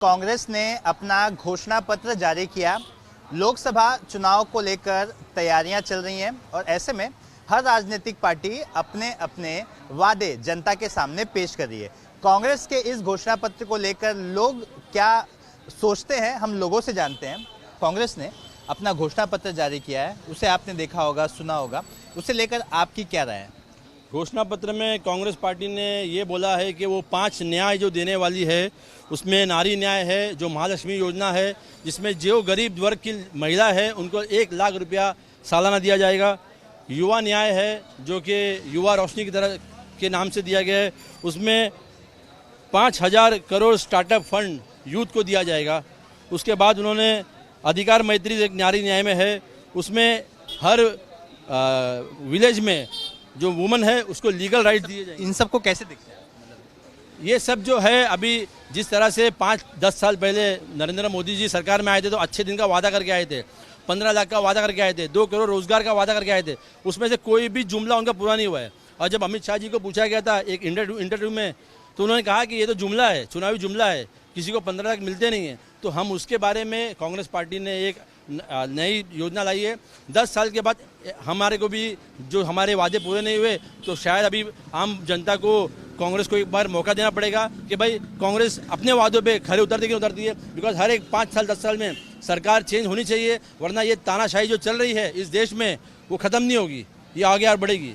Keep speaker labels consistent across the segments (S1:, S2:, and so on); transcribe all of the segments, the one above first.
S1: कांग्रेस ने अपना घोषणा पत्र जारी किया। लोकसभा चुनाव को लेकर तैयारियां चल रही हैं और ऐसे में हर राजनीतिक पार्टी अपने अपने वादे जनता के सामने पेश कर रही है। कांग्रेस के इस घोषणा पत्र को लेकर लोग क्या सोचते हैं, हम लोगों से जानते हैं। कांग्रेस ने अपना घोषणा पत्र जारी किया है, उसे आपने देखा होगा, सुना होगा, उसे लेकर आपकी क्या राय है?
S2: घोषणा पत्र में कांग्रेस पार्टी ने ये बोला है कि वो 5 न्याय जो देने वाली है, उसमें नारी न्याय है, जो महालक्ष्मी योजना है, जिसमें जो गरीब वर्ग की महिला है उनको 1 लाख रुपया सालाना दिया जाएगा। युवा न्याय है जो कि युवा रोशनी की तरह के नाम से दिया गया है, उसमें 5,000 करोड़ स्टार्टअप फंड यूथ को दिया जाएगा। उसके बाद उन्होंने अधिकार मैत्री एक नारी न्याय में है, उसमें हर विलेज में जो वुमन है उसको लीगल राइट दिए जाएंगे।
S1: इन सबको कैसे देखते हैं?
S2: ये सब जो है अभी जिस तरह से 5-10 साल पहले नरेंद्र मोदी जी सरकार में आए थे तो अच्छे दिन का वादा करके आए थे, 15 लाख का वादा करके आए थे, 2 करोड़ रोजगार का वादा करके आए थे, उसमें से कोई भी जुमला उनका पूरा नहीं हुआ है। और जब अमित शाह जी को पूछा गया था एक इंटरव्यू में, तो उन्होंने कहा कि ये तो जुमला है, चुनावी जुमला है, किसी को 15 लाख मिलते नहीं हैं। तो हम उसके बारे में कांग्रेस पार्टी ने एक नई योजना लाई है। 10 साल के बाद हमारे को भी जो हमारे वादे पूरे नहीं हुए तो शायद अभी आम जनता को कांग्रेस को एक बार मौका देना पड़ेगा कि भाई कांग्रेस अपने वादों पे खरे उतरती कि उतरती है। बिकॉज हर एक 5 साल 10 साल में सरकार चेंज होनी चाहिए, वरना ये तानाशाही जो चल रही है इस देश में वो ख़त्म नहीं होगी, ये आगे और बढ़ेगी।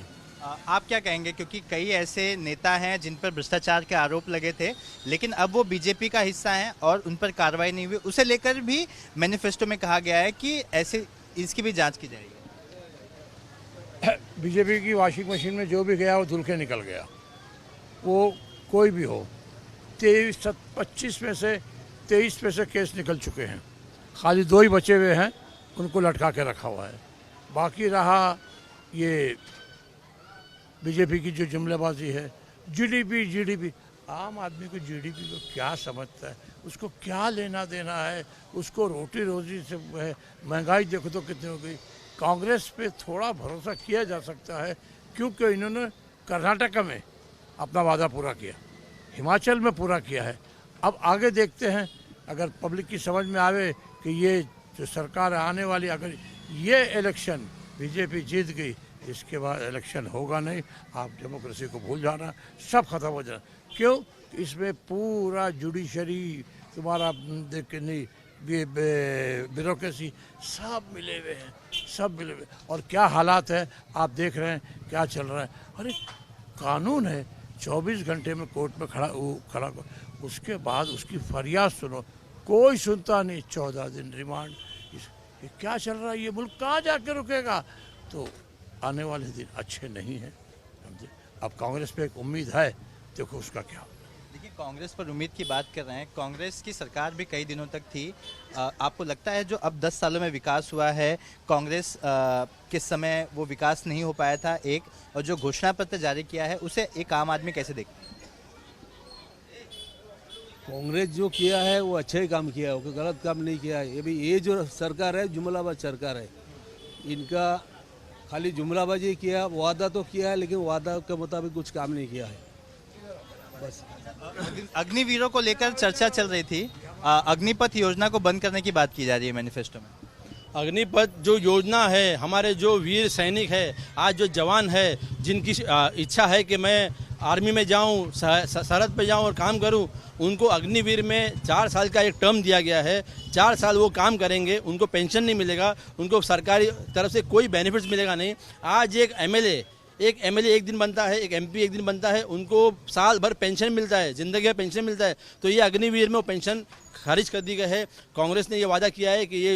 S1: आप क्या कहेंगे, क्योंकि कई ऐसे नेता हैं जिन पर भ्रष्टाचार के आरोप लगे थे लेकिन अब वो बीजेपी का हिस्सा हैं और उन पर कार्रवाई नहीं हुई, उसे लेकर भी मैनिफेस्टो में कहा गया है कि ऐसे इसकी भी जांच की जाएगी।
S3: बीजेपी की वॉशिंग मशीन में जो भी गया वो धुल के निकल गया, वो कोई भी हो। 25 में से 23 में से केस निकल चुके हैं, खाली 2 ही बचे हुए हैं, उनको लटका के रखा हुआ है। बाकी रहा ये बीजेपी की जो जुमलेबाजी है, जीडीपी, आम आदमी को जीडीपी को क्या समझता है, उसको क्या लेना देना है, उसको रोटी रोजी से है। महंगाई देखो तो कितनी हो गई। कांग्रेस पे थोड़ा भरोसा किया जा सकता है क्योंकि इन्होंने कर्नाटक में अपना वादा पूरा किया, हिमाचल में पूरा किया है। अब आगे देखते हैं, अगर पब्लिक की समझ में आवे कि ये जो सरकार आने वाली, अगर ये इलेक्शन बीजेपी जीत गई, इसके बाद इलेक्शन होगा नहीं, आप डेमोक्रेसी को भूल जाना, सब खत्म हो जाना। क्यों? इसमें पूरा जुडिशरी तुम्हारा नहीं, ब्यूरोक्रेसी सब मिले हुए हैं, सब मिले हुए। और क्या हालात है आप देख रहे हैं, क्या चल रहा है। अरे कानून है, 24 घंटे में कोर्ट में खड़ा उसके बाद उसकी फरियाद सुनो, कोई सुनता नहीं, 14 दिन रिमांड। ये क्या चल रहा है? ये मुल्क कहाँ जाके रुकेगा? तो आने वाले दिन अच्छे नहीं हैं, समझे। अब कांग्रेस पे एक उम्मीद है, देखो उसका क्या।
S1: देखिए, कांग्रेस पर उम्मीद की बात कर रहे हैं, कांग्रेस की सरकार भी कई दिनों तक थी। आपको लगता है जो अब 10 सालों में विकास हुआ है, कांग्रेस के समय वो विकास नहीं हो पाया था एक, और जो घोषणा पत्र जारी किया है उसे एक आम आदमी कैसे देखता है?
S4: कांग्रेस जो किया है वो अच्छा ही काम किया है, वो गलत काम नहीं किया है। ये जो सरकार है जुमलाबाज सरकार है, इनका खाली जुमलाबाजी किया, वादा तो किया है लेकिन वादा के मुताबिक कुछ काम नहीं किया है बस।
S1: अग्निवीरों को लेकर चर्चा चल रही थी, अग्निपथ योजना को बंद करने की बात की जा रही है मैनिफेस्टो में।
S2: अग्निपथ जो योजना है, हमारे जो वीर सैनिक है, आज जो जवान है, जिनकी इच्छा है कि मैं आर्मी में जाऊं, सरहद पे जाऊं और काम करूं, उनको अग्निवीर में 4 साल का एक टर्म दिया गया है। 4 साल वो काम करेंगे, उनको पेंशन नहीं मिलेगा, उनको सरकारी तरफ से कोई बेनिफिट्स मिलेगा नहीं। आज एक एमएलए एक दिन बनता है, एक एमपी एक दिन बनता है, उनको साल भर पेंशन मिलता है, जिंदगी में पेंशन मिलता है। तो ये अग्निवीर में वो पेंशन खारिज कर दी गई है। कांग्रेस ने ये वादा किया है कि ये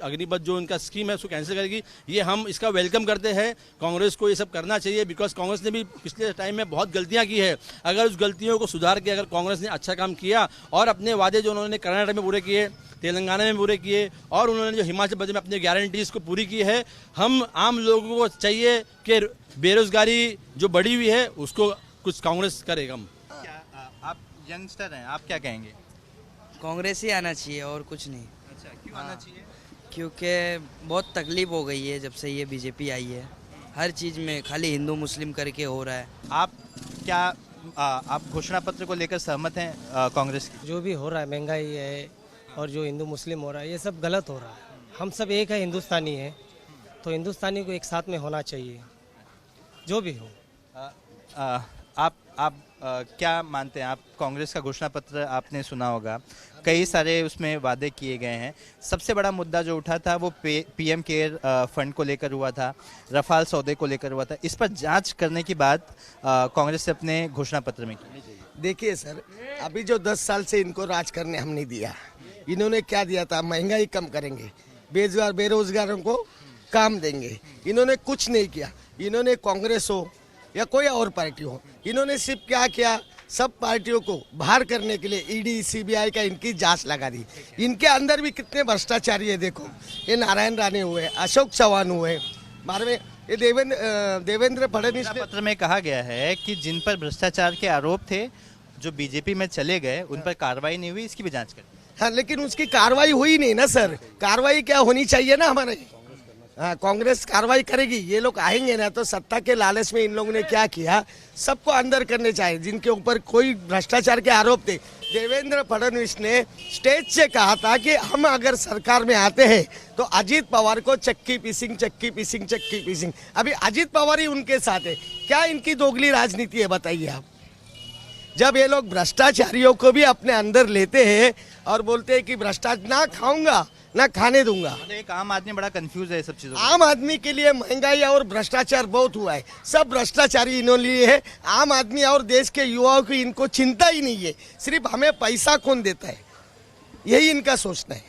S2: अग्निपथ जो उनका स्कीम है उसको कैंसिल करेगी। ये हम इसका वेलकम करते हैं। कांग्रेस को ये सब करना चाहिए, बिकॉज कांग्रेस ने भी पिछले टाइम में बहुत गलतियां की है। अगर उस गलतियों को सुधार के अगर कांग्रेस ने अच्छा काम किया और अपने वादे जो उन्होंने कर्नाटक में पूरे किए, तेलंगाना में पूरे किए, और उन्होंने जो हिमाचल प्रदेश में अपनी गारंटीज को पूरी की है, हम आम लोगों को चाहिए कि बेरोजगारी जो बढ़ी हुई है उसको कुछ कांग्रेस करेगा।
S1: आप यंगस्टर हैं, आप क्या कहेंगे?
S5: कांग्रेस ही आना चाहिए और कुछ नहीं।
S1: अच्छा, क्यों आना चाहिए?
S5: क्योंकि बहुत तकलीफ हो गई है जब से ये बीजेपी आई है। हर चीज़ में खाली हिंदू मुस्लिम करके हो रहा है।
S1: आप क्या आप घोषणा पत्र को लेकर सहमत हैं कांग्रेस की?
S6: जो भी हो रहा है, महंगाई है और जो हिंदू मुस्लिम हो रहा है, ये सब गलत हो रहा है। हम सब एक है, हिंदुस्तानी है, तो हिंदुस्तानी को एक साथ में होना चाहिए, जो भी हो।
S1: आप क्या मानते हैं? आप कांग्रेस का घोषणा पत्र आपने सुना होगा, कई सारे उसमें वादे किए गए हैं। सबसे बड़ा मुद्दा जो उठा था वो पीएम केयर फंड को लेकर हुआ था, रफाल सौदे को लेकर हुआ था। इस पर जांच करने की बात कांग्रेस से अपने घोषणा पत्र में की।
S7: देखिए सर, अभी जो 10 साल से इनको राज करने हम नहीं दिया, इन्होंने क्या दिया था? महंगाई कम करेंगे, बेरोजगारों को काम देंगे। इन्होंने कुछ नहीं किया। इन्होंने कांग्रेस हो या कोई और पार्टी हो, इन्होंने सिर्फ क्या किया? सब पार्टियों को बाहर करने के लिए ईडी सीबीआई का इनकी जांच लगा दी। इनके अंदर भी कितने भ्रष्टाचारी है देखो। ये नारायण राणे हुए, अशोक चौहान हुए, बाद में ये देवेंद्र फडणवीस ने
S1: पत्र में कहा गया है कि जिन पर भ्रष्टाचार के आरोप थे, जो बीजेपी में चले गए, उन पर कार्रवाई नहीं हुई, इसकी भी जांच कर।
S7: हाँ, लेकिन उसकी कार्रवाई हुई नहीं ना सर। कार्रवाई क्या होनी चाहिए ना हमारे। हाँ, कांग्रेस कार्रवाई करेगी। ये लोग आएंगे ना तो सत्ता के लालच में इन लोगों ने क्या किया? सबको अंदर करने चाहिए जिनके ऊपर कोई भ्रष्टाचार के आरोप थे। देवेंद्र फडणवीस ने स्टेज से कहा था कि हम अगर सरकार में आते हैं तो अजीत पवार को चक्की पीसिंग। अभी अजीत पवार ही उनके साथ है। क्या इनकी दोगली राजनीति है बताइए आप? जब ये लोग भ्रष्टाचारियों को भी अपने अंदर लेते हैं और बोलते हैं कि भ्रष्टाचार ना खाऊंगा ना खाने दूंगा।
S1: एक आम आदमी बड़ा कंफ्यूज है सब चीजों में।
S7: आम आदमी के लिए महंगाई और भ्रष्टाचार बहुत हुआ है। सब भ्रष्टाचारी इन्होंने लिए है। आम आदमी और देश के युवाओं की इनको चिंता ही नहीं है। सिर्फ हमें पैसा कौन देता है, यही इनका सोचना है।